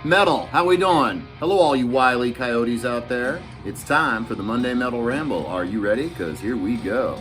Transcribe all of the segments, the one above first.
Metal, how we doing? Hello all you wily coyotes out there. It's time for the Monday Metal Ramble. Are you ready? Because here we go.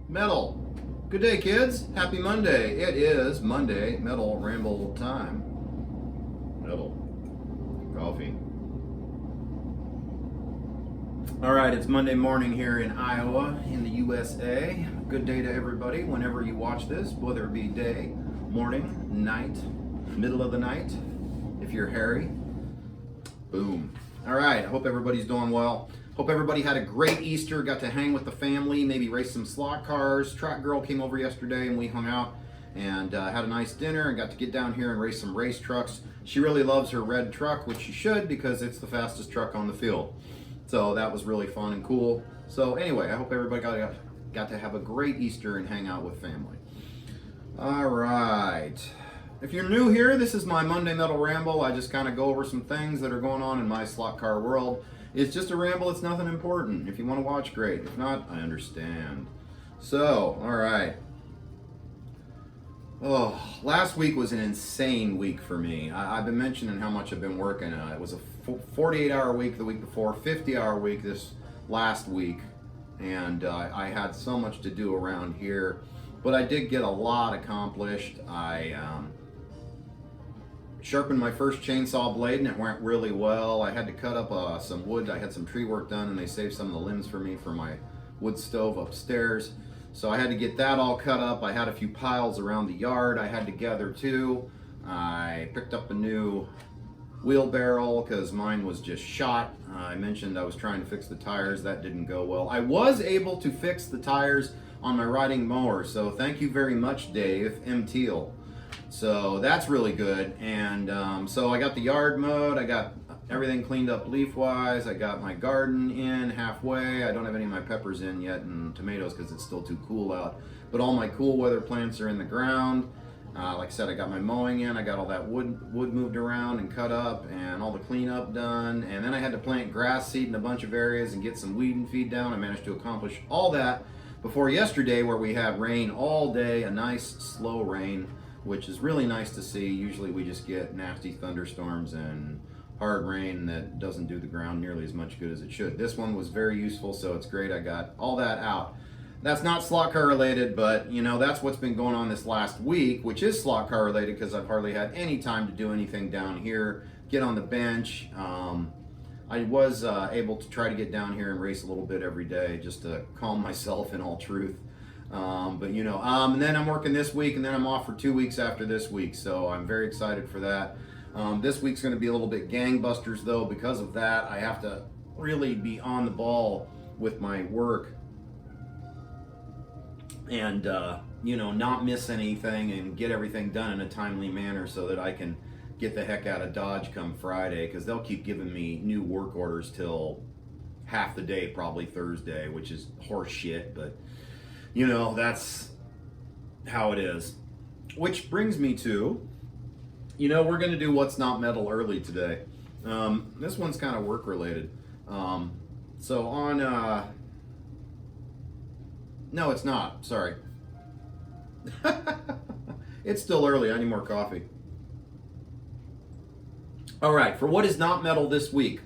Metal. Good day, kids. Happy Monday. It is Monday Metal Ramble time. Metal. Coffee. All right, it's Monday morning here in Iowa, in the USA. Good day to everybody whenever you watch this, whether it be day, morning, night, middle of the night, if you're hairy. Boom. All right, I hope everybody's doing well. Hope everybody had a great Easter, got to hang with the family, maybe race some slot cars. Track Girl came over yesterday and we hung out and had a nice dinner and got to get down here and race some race trucks. She really loves her red truck, which she should because it's the fastest truck on the field. So that was really fun and cool. So anyway, I hope everybody got to have a great Easter and hang out with family. All right. If you're new here, this is my Monday Metal Ramble. I just kind of go over some things that are going on in my slot car world. It's just a ramble, it's nothing important. If you want to watch, great. If not, I understand. So, all right. Oh, last week was an insane week for me. I've been mentioning how much I've been working. It was a 48-hour week the week before, 50-hour week this last week. And I had so much to do around here. But I did get a lot accomplished. I sharpened my first chainsaw blade and it went really well. I had to cut up some wood. I had some tree work done and they saved some of the limbs for me for my wood stove upstairs. So I had to get that all cut up. I had a few piles around the yard I had to gather too. I picked up a new wheelbarrow because mine was just shot. I mentioned I was trying to fix the tires. That didn't go well. I was able to fix the tires on my riding mower. So thank you very much, Dave M. Teal. So that's really good. And so I got the yard mowed. I got everything cleaned up leaf-wise. I got my garden in halfway. I don't have any of my peppers in yet and tomatoes because it's still too cool out. But all my cool weather plants are in the ground. Like I said, I got my mowing in. I got all that wood moved around and cut up and all the cleanup done. And then I had to plant grass seed in a bunch of areas and get some weed and feed down. I managed to accomplish all that before yesterday where we had rain all day, a nice slow rain, which is really nice to see. Usually we just get nasty thunderstorms and hard rain that doesn't do the ground nearly as much good as it should. This one was very useful, so it's great. I got all that out. That's not slot car related, but you know, that's what's been going on this last week, which is slot car related because I've hardly had any time to do anything down here, get on the bench. I was able to try to get down here and race a little bit every day just to calm myself in all truth. But you know, and then I'm working this week and then I'm off for 2 weeks after this week. So I'm very excited for that. This week's going to be a little bit gangbusters though. Because of that, I have to really be on the ball with my work and, you know, not miss anything and get everything done in a timely manner so that I can get the heck out of Dodge come Friday, because they'll keep giving me new work orders till half the day, probably Thursday, which is horse shit, but you know, that's how it is. Which brings me to, you know, we're going to do What's Not Metal early today. This one's kind of work related. So on, no, it's not, sorry. It's still early, I need more coffee. All right, for what is not metal this week,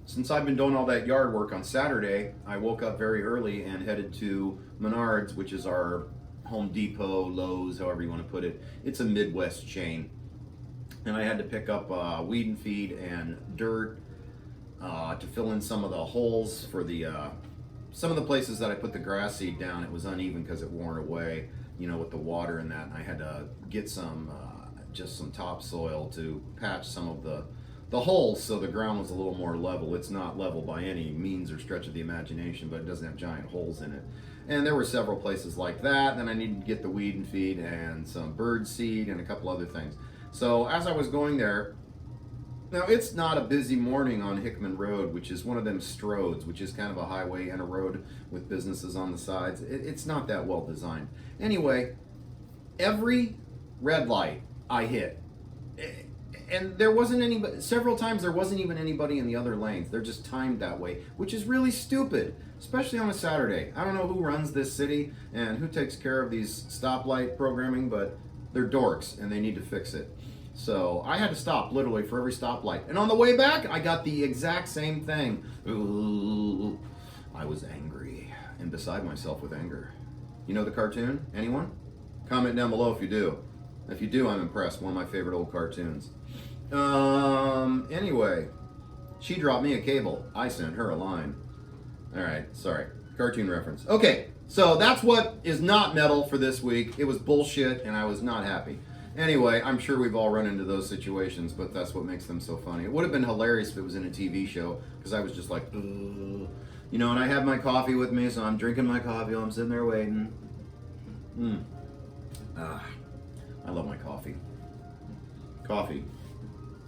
since I've been doing all that yard work on Saturday, I woke up very early and headed to Menards, which is our Home Depot, Lowe's, however you want to put it. It's a Midwest chain. And I had to pick up weed and feed and dirt to fill in some of the holes for the, some of the places that I put the grass seed down. It was uneven because it worn away, you know, with the water and that. And I had to get some, just some topsoil to patch some of the holes so the ground was a little more level. It's not level by any means or stretch of the imagination, but it doesn't have giant holes in it. And there were several places like that. Then I needed to get the weed and feed and some bird seed and a couple other things. So as I was going there, now it's not a busy morning on Hickman Road, which is one of them stroads, which is kind of a highway and a road with businesses on the sides. It's not that well designed. Anyway, every red light I hit, and there wasn't anybody, several times there wasn't even anybody in the other lanes. They're just timed that way, which is really stupid, especially on a Saturday. I don't know who runs this city and who takes care of these stoplight programming, but they're dorks and they need to fix it. So I had to stop literally for every stoplight. And on the way back, I got the exact same thing. Ooh, I was angry and beside myself with anger. You know the cartoon? Anyone? Comment down below if you do. If you do, I'm impressed. One of my favorite old cartoons. Anyway, she dropped me a cable. I sent her a line. All right, sorry. Cartoon reference. Okay, so that's what is not metal for this week. It was bullshit, and I was not happy. Anyway, I'm sure we've all run into those situations, but that's what makes them so funny. It would have been hilarious if it was in a TV show, because I was just like, ugh. You know, and I have my coffee with me, so I'm drinking my coffee while I'm sitting there waiting. I love my coffee. Coffee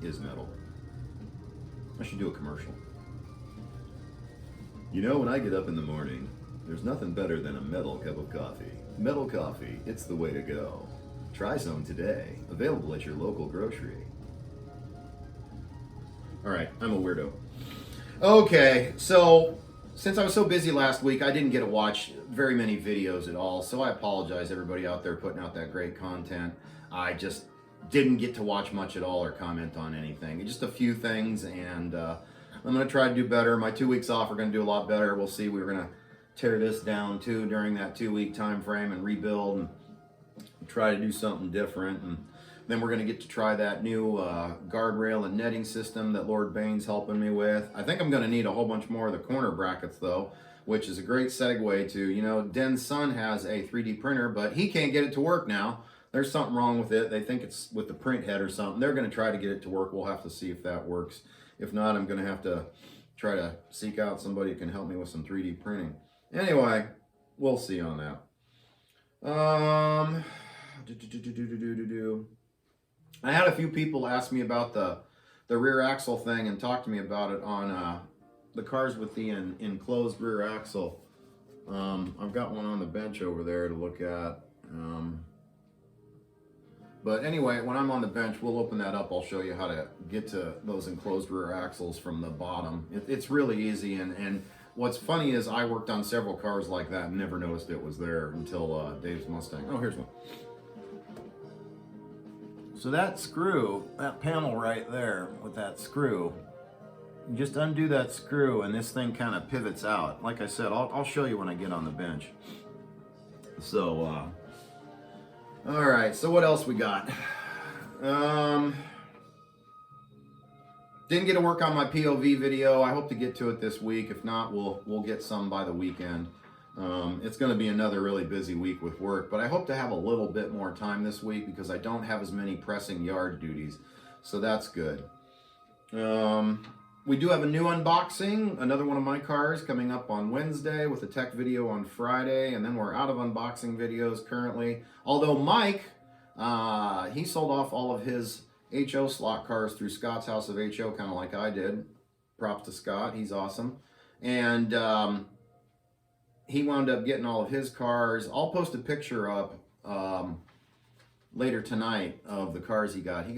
is metal. I should do a commercial. You know, when I get up in the morning, there's nothing better than a metal cup of coffee. Metal coffee, it's the way to go. Try some today. Available at your local grocery. All right, I'm a weirdo. Okay, so since I was so busy last week, I didn't get to watch very many videos at all. So I apologize, everybody out there putting out that great content. I just didn't get to watch much at all or comment on anything. Just a few things, and I'm going to try to do better. My 2 weeks off are going to do a lot better. We'll see. We're going to tear this down too during that 2-week time frame and rebuild and try to do something different. And then we're going to get to try that new guardrail and netting system that Lord Bain's helping me with. I think I'm going to need a whole bunch more of the corner brackets though, which is a great segue to, you know, Den's son has a 3D printer, but he can't get it to work now. There's something wrong with it. They think it's with the print head or something. They're going to try to get it to work. We'll have to see if that works. If not, I'm going to have to try to seek out somebody who can help me with some 3D printing. Anyway, we'll see on that. I had a few people ask me about the rear axle thing and talk to me about it on the cars with the enclosed rear axle. I've got one on the bench over there to look at. But anyway, when I'm on the bench, we'll open that up. I'll show you how to get to those enclosed rear axles from the bottom. It's really easy, and what's funny is I worked on several cars like that and never noticed it was there until Dave's Mustang. Oh, here's one. So that screw, that panel right there with that screw, you just undo that screw and this thing kind of pivots out. Like I said, I'll show you when I get on the bench. So, all right, so what else we got? Didn't get to work on my POV video. I hope to get to it this week. If not, we'll get some by the weekend. It's going to be another really busy week with work, but I hope to have a little bit more time this week because I don't have as many pressing yard duties, so that's good. We do have a new unboxing, another one of my cars coming up on Wednesday with a tech video on Friday, and then we're out of unboxing videos currently. Although Mike, he sold off all of his HO slot cars through Scott's House of HO, kind of like I did. Props to Scott, he's awesome. And he wound up getting all of his cars. I'll post a picture up later tonight of the cars he got. He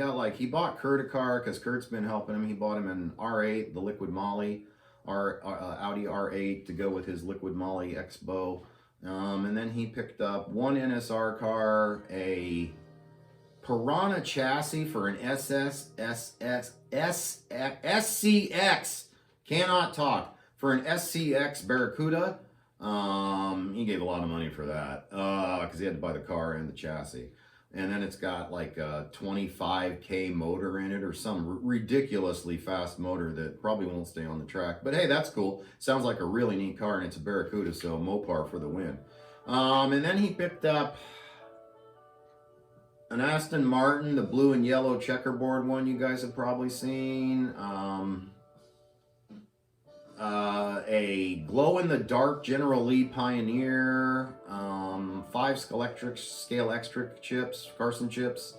bought Kurt a car because Kurt's been helping him. He bought him an R8, the Liquid Molly, Audi R8 to go with his Liquid Molly Expo. And then he picked up one NSR car, a Piranha chassis for an SCX, cannot talk, for an SCX Barracuda. He gave a lot of money for that because he had to buy the car and the chassis. And then it's got like a 25K motor in it or some ridiculously fast motor that probably won't stay on the track. But hey, that's cool. Sounds like a really neat car, and it's a Barracuda, so Mopar for the win. And then he picked up an Aston Martin, the blue and yellow checkerboard one you guys have probably seen. a glow-in-the-dark General Lee Pioneer, 5 scale extra chips, Carson chips,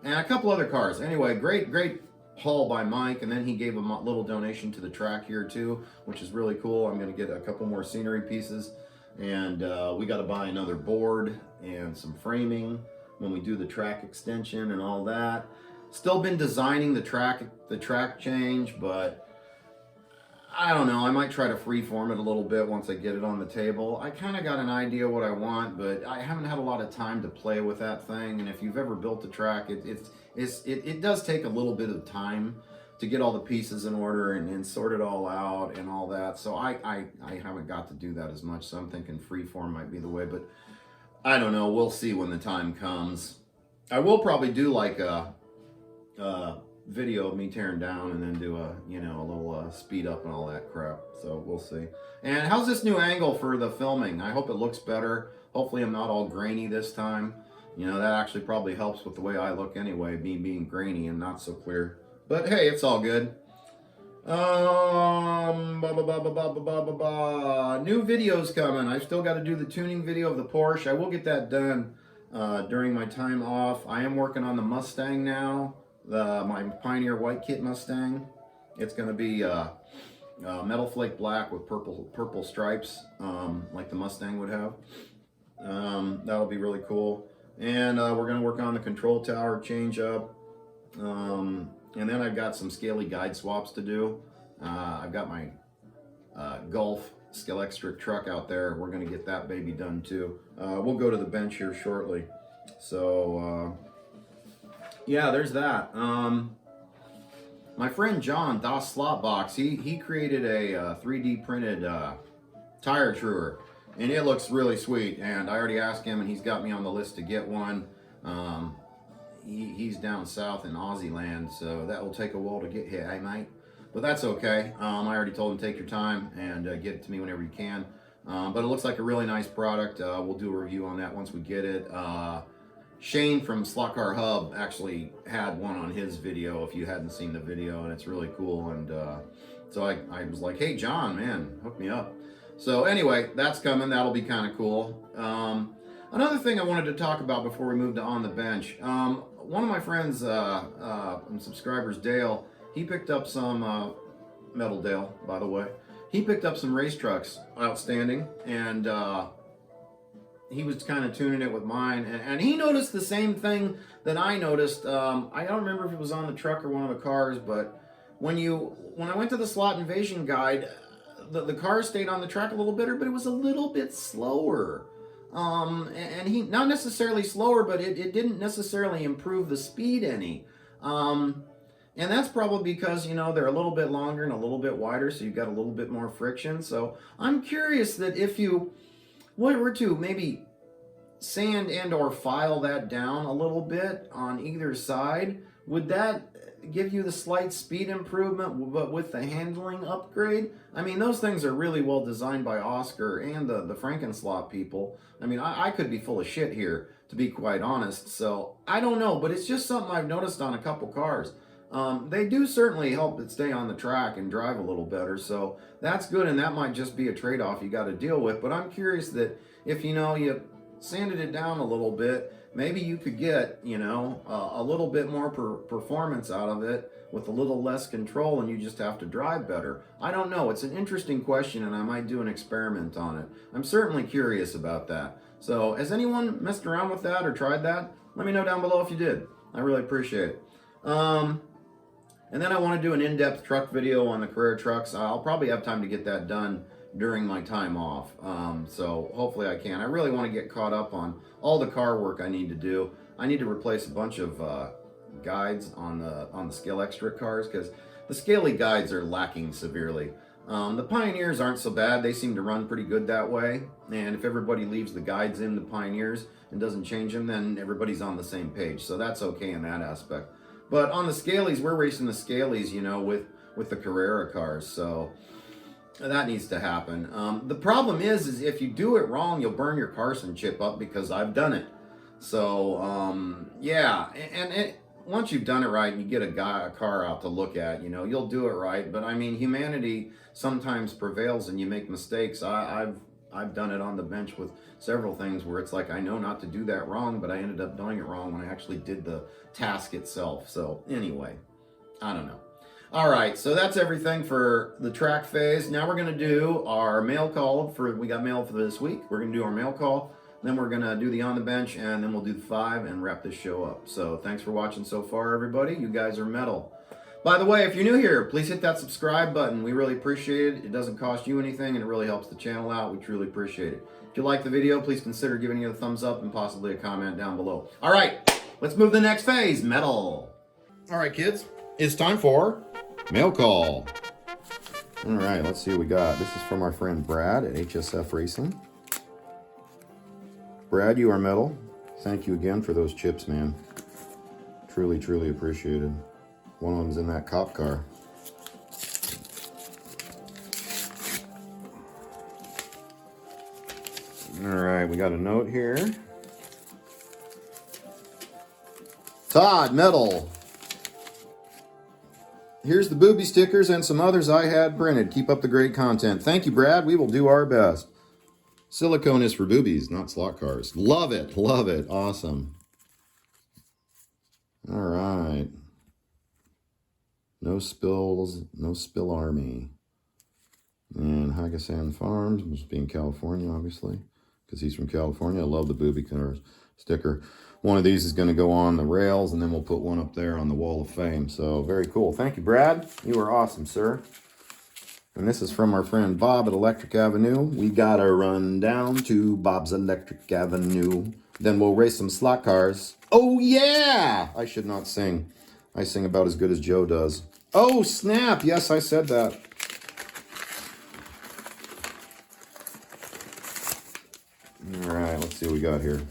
and a couple other cars. Anyway, great haul by Mike, and then he gave a little donation to the track here too, which is really cool. I'm going to get a couple more scenery pieces, and we got to buy another board and some framing when we do the track extension and all that. Still been designing the track change, but I don't know. I might try to freeform it a little bit once I get it on the table. I kind of got an idea what I want, but I haven't had a lot of time to play with that thing. And if you've ever built a track, it does take a little bit of time to get all the pieces in order and sort it all out and all that. So I haven't got to do that as much. So I'm thinking freeform might be the way, but I don't know. We'll see when the time comes. I will probably do like a video of me tearing down and then do a little speed up and all that crap. So we'll see. And how's this new angle for the filming? I hope it looks better. Hopefully I'm not all grainy this time. That actually probably helps with the way I look anyway, me being grainy and not so clear. But hey, it's all good. New videos coming. I've still got to do the tuning video of the Porsche. I will get that done during my time off. I am working on the Mustang now. My Pioneer White Kit Mustang. It's going to be metal flake black with purple stripes, like the Mustang would have. That'll be really cool. And we're going to work on the control tower change up. And then I've got some scaly guide swaps to do. I've got my Gulf Skeletric truck out there. We're going to get that baby done too. We'll go to the bench here shortly. So yeah, there's that. My friend John, Das Slotbox, he created a 3D printed tire truer, and it looks really sweet. And I already asked him, and he's got me on the list to get one. He's down south in Aussie land, so that will take a while to get here, mate? But that's okay. I already told him take your time and get it to me whenever you can. But it looks like a really nice product. We'll do a review on that once we get it. Shane from Slot Car Hub actually had one on his video, if you hadn't seen the video, and it's really cool. And so I was like, hey John, man, hook me up. So anyway, that's coming. That'll be kind of cool. Another thing I wanted to talk about before we move to On the Bench. One of my friends and subscribers, Dale, he picked up some, Metal Dale, by the way. He picked up some race trucks, outstanding, and he was kind of tuning it with mine, and he noticed the same thing that I noticed. I don't remember if it was on the truck or one of the cars, but when I went to the slot invasion guide, the car stayed on the track a little bit, but it was a little bit slower. And he, not necessarily slower, but it didn't necessarily improve the speed any. And that's probably because, they're a little bit longer and a little bit wider, so you've got a little bit more friction. So I'm curious that if you were to maybe sand and or file that down a little bit on either side, would that give you the slight speed improvement, but with the handling upgrade? I mean, those things are really well designed by Oscar and the Frankenslot people. I mean, I could be full of shit here, to be quite honest. So I don't know, but it's just something I've noticed on a couple cars. They do certainly help it stay on the track and drive a little better, so that's good, and that might just be a trade-off you got to deal with. But I'm curious that if you sanded it down a little bit, maybe you could get a little bit more performance out of it with a little less control, and you just have to drive better. I don't know. It's an interesting question, and I might do an experiment on it. I'm certainly curious about that. So has anyone messed around with that or tried that? Let me know down below if you did. I really appreciate it. And then I want to do an in-depth truck video on the Carrera trucks. I'll probably have time to get that done during my time off. So hopefully I can. I really want to get caught up on all the car work I need to do. I need to replace a bunch of guides on the Scale Extra cars, because the Scaly guides are lacking severely. The Pioneers aren't so bad. They seem to run pretty good that way. And if everybody leaves the guides in the Pioneers and doesn't change them, then everybody's on the same page. So that's okay in that aspect. But on the Scalies, we're racing the Scalies, with the Carrera cars. So that needs to happen. The problem is if you do it wrong, you'll burn your Carson chip up, because I've done it. So, yeah. And once you've done it right and you get a car out to look at, you know, you'll do it right. But I mean, humanity sometimes prevails and you make mistakes. I've done it on the bench with several things where it's like, I know not to do that wrong, but I ended up doing it wrong when I actually did the task itself. So anyway, I don't know. All right, so that's everything for the track phase. Now we're going to do our mail call. We got mail for this week. We're going to do our mail call. Then we're going to do the on the bench, and then we'll do the 5 and wrap this show up. So thanks for watching so far, everybody. You guys are metal. By the way, if you're new here, please hit that subscribe button. We really appreciate it. It doesn't cost you anything, and it really helps the channel out. We truly appreciate it. If you like the video, please consider giving it a thumbs up and possibly a comment down below. All right, let's move to the next phase, metal. All right, kids, it's time for mail call. All right, let's see what we got. This is from our friend Brad at HSF Racing. Brad, you are metal. Thank you again for those chips, man. Truly, truly appreciated. One of them's in that cop car. All right, we got a note here. Todd, metal. Here's the booby stickers and some others I had printed. Keep up the great content. Thank you, Brad. We will do our best. Silicone is for boobies, not slot cars. Love it. Love it. Awesome. All right. No spills, no spill army. And Hagasan Farms must be in California, obviously, because he's from California. I love the booby cars sticker. One of these is going to go on the rails, and then we'll put one up there on the wall of fame. So very cool. Thank you, Brad. You are awesome, sir. And this is from our friend Bob at Electric Avenue. We got to run down to Bob's Electric Avenue. Then we'll race some slot cars. Oh, yeah! I should not sing. I sing about as good as Joe does. Oh, snap! Yes, I said that. All right, let's see what we got here.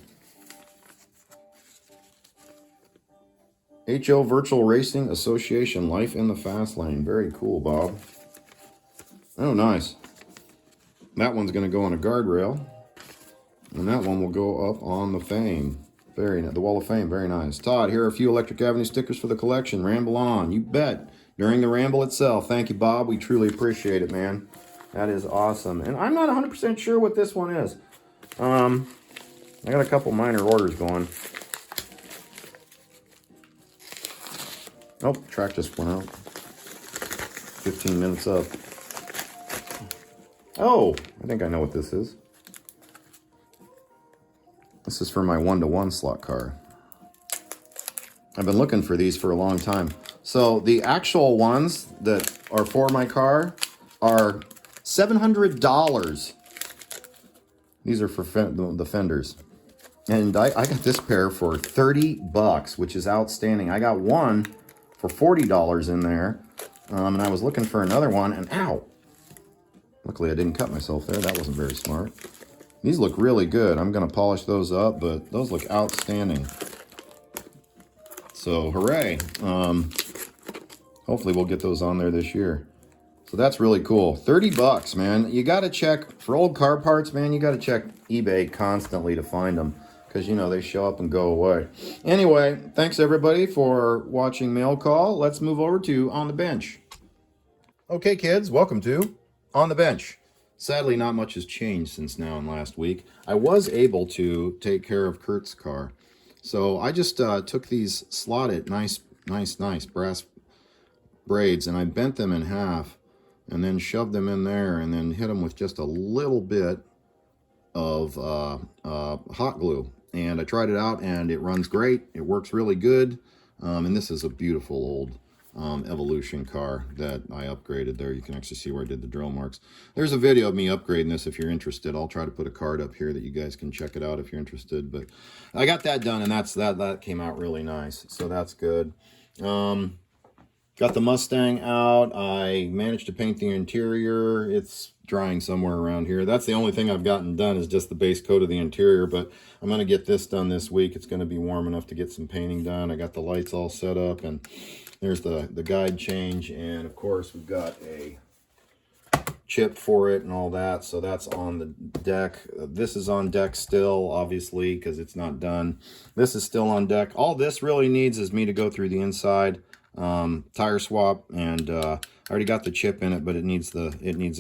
HO Virtual Racing Association, Life in the Fast Lane. Very cool, Bob. Oh, nice. That one's going to go on a guardrail. And that one will go up on the fame. The wall of fame. Very nice. Todd, here are a few Electric Avenue stickers for the collection. Ramble on. You bet. During the ramble itself. Thank you, Bob. We truly appreciate it, man. That is awesome. And I'm not 100% sure what this one is. I got a couple minor orders going. Oh, track just went out. 15 minutes up. Oh, I think I know what this is. This is for my 1-to-1 slot car. I've been looking for these for a long time. So the actual ones that are for my car are $700. These are for the fenders. And I got this pair for 30 bucks, which is outstanding. I got one for $40 in there. And I was looking for another one, and ow! Luckily, I didn't cut myself there. That wasn't very smart. These look really good. I'm going to polish those up, but those look outstanding. So, hooray. Hopefully, we'll get those on there this year. So, that's really cool. 30 bucks, man. You got to check, for old car parts, man, you got to check eBay constantly to find them. Because, you know, they show up and go away. Anyway, thanks, everybody, for watching Mail Call. Let's move over to On the Bench. Okay, kids, welcome to On the Bench. Sadly, not much has changed since now and last week. I was able to take care of Kurt's car. So I just took these slotted, nice brass braids, and I bent them in half and then shoved them in there and then hit them with just a little bit of hot glue. And I tried it out, and it runs great. It works really good. And this is a beautiful old Evolution car that I upgraded there. You can actually see where I did the drill marks. There's a video of me upgrading this if you're interested. I'll try to put a card up here that you guys can check it out if you're interested. But I got that done, and that came out really nice. So that's good. Got the Mustang out. I managed to paint the interior. It's drying somewhere around here. That's the only thing I've gotten done is just the base coat of the interior, but I'm going to get this done this week. It's going to be warm enough to get some painting done. I got the lights all set up, and there's the guide change, and of course we've got a chip for it and all that. So that's on the deck. This is on deck still, obviously, because it's not done. This is still on deck. All this really needs is me to go through the inside, tire swap, and I already got the chip in it, but it needs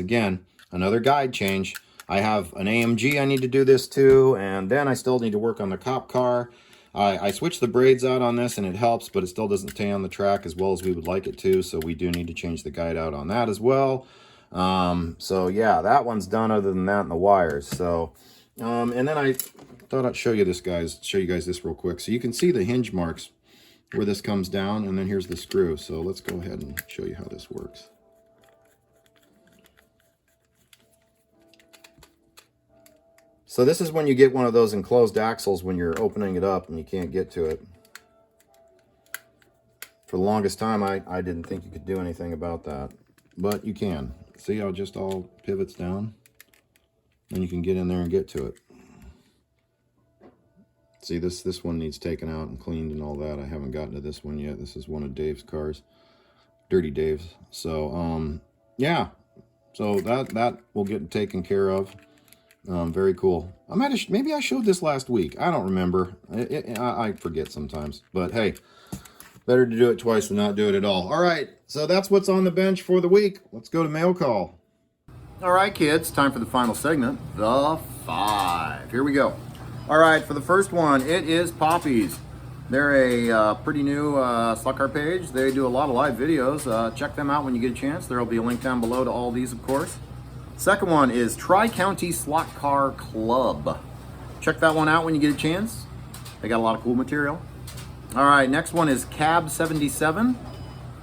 again another guide change. I have an AMG I need to do this to, and then I still need to work on the cop car. I switched the braids out on this and it helps, but it still doesn't stay on the track as well as we would like it to, so we do need to change the guide out on that as well. So yeah, that one's done other than that and the wires. So, and then I thought I'd show you guys this real quick. So you can see the hinge marks where this comes down, and then here's the screw. So let's go ahead and show you how this works. So this is when you get one of those enclosed axles when you're opening it up and you can't get to it. For the longest time, I didn't think you could do anything about that, but you can. See how it just all pivots down? And you can get in there and get to it. See, this one needs taken out and cleaned and all that. I haven't gotten to this one yet. This is one of Dave's cars, Dirty Dave's. So, yeah. So that will get taken care of. Very cool. Maybe I showed this last week. I don't remember. I forget sometimes. But hey, better to do it twice than not do it at all. All right, so that's what's on the bench for the week. Let's go to mail call. All right, kids, time for the final segment, the 5. Here we go. All right, for the first one, it is Poppies. They're a pretty new slot car page. They do a lot of live videos. Check them out when you get a chance. There will be a link down below to all these, of course. Second one is Tri-County Slot Car Club. Check that one out when you get a chance. They got a lot of cool material. All right, next one is Cab 77.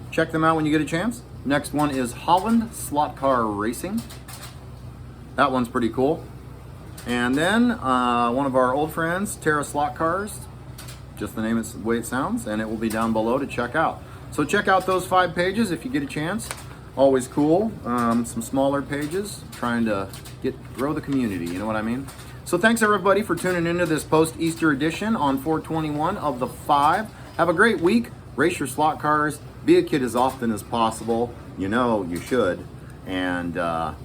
Check them out when you get a chance. Next one is Holland Slot Car Racing. That one's pretty cool. And then one of our old friends, Tera Slot Cars. Just the name is the way it sounds, and it will be down below to check out. So check out those 5 pages if you get a chance. Always cool. Some smaller pages, trying to grow the community, you know what I mean? So thanks everybody for tuning into this post-Easter edition on 421 of the 5. Have a great week. Race your slot cars. Be a kid as often as possible. You know you should. And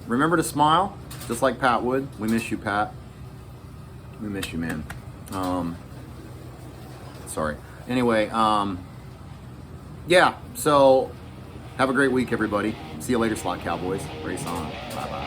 remember to smile, just like Pat would. We miss you, Pat. We miss you, man. Sorry. Anyway, yeah, so have a great week, everybody. See you later, Slot Cowboys. Race on. Bye-bye.